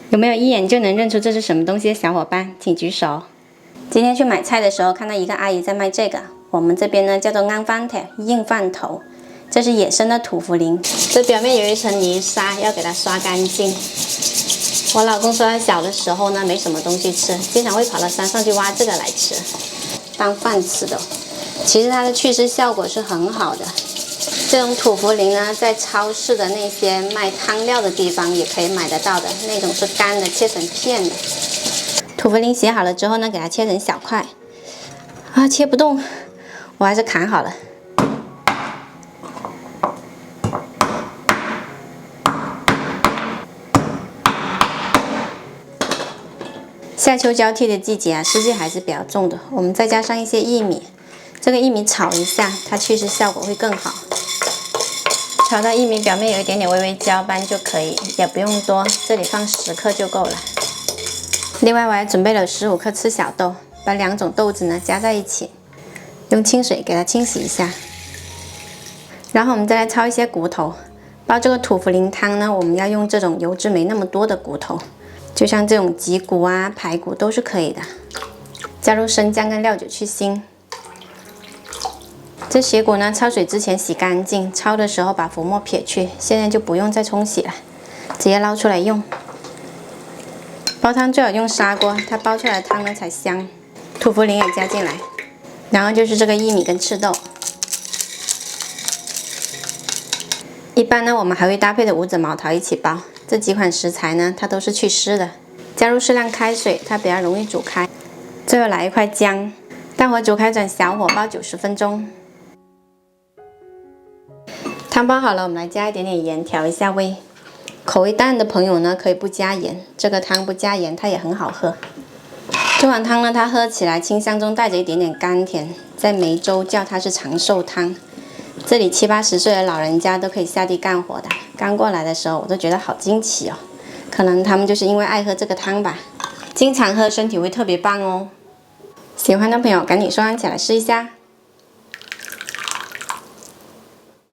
有没有一眼就能认出这是什么东西的小伙伴，请举手。今天去买菜的时候，看到一个阿姨在卖这个，我们这边呢叫做啱飯頭，硬飯頭。这是野生的土茯苓，这表面有一层泥沙，要给它刷干净。我老公说他小的时候呢没什么东西吃，经常会跑到山上去挖这个来吃，当饭吃的。其实它的祛湿效果是很好的。这种土茯苓呢，在超市的那些卖汤料的地方也可以买得到的，那种是干的，切成片的。土茯苓洗好了之后呢，给它切成小块。啊，切不动，我还是砍好了。夏秋交替的季节啊，湿气还是比较重的。我们再加上一些薏米，这个薏米炒一下，它祛湿效果会更好。炒到薏米表面有一点点微微焦斑就可以，也不用多，这里放10克就够了。另外我还准备了15克赤小豆，把2种豆子呢加在一起，用清水给它清洗一下。然后我们再来焯一些骨头。煲这个土茯苓汤呢，我们要用这种油脂没那么多的骨头。就像这种脊骨啊、排骨都是可以的，加入生姜跟料酒去腥。这血骨呢，焯水之前洗干净，焯的时候把浮沫撇去，现在就不用再冲洗了，直接捞出来用。煲汤最好用砂锅，它煲出来的汤呢才香。土茯苓也加进来，然后就是这个薏米跟赤豆。一般呢，我们还会搭配着五子毛桃一起煲。这几款食材呢，它都是祛湿的。加入适量开水，它比较容易煮开。最后来一块姜，大火煮开转小火煲90分钟。汤煲好了，我们来加一点点盐调一下味。口味淡的朋友呢，可以不加盐。这个汤不加盐，它也很好喝。这碗汤呢，它喝起来清香中带着一点点甘甜，在梅州叫它是长寿汤。这里70、80岁的老人家都可以下地干活的。刚过来的时候，我都觉得好惊奇哦，可能他们就是因为爱喝这个汤吧。经常喝，身体会特别棒哦。喜欢的朋友赶紧收藏起来试一下。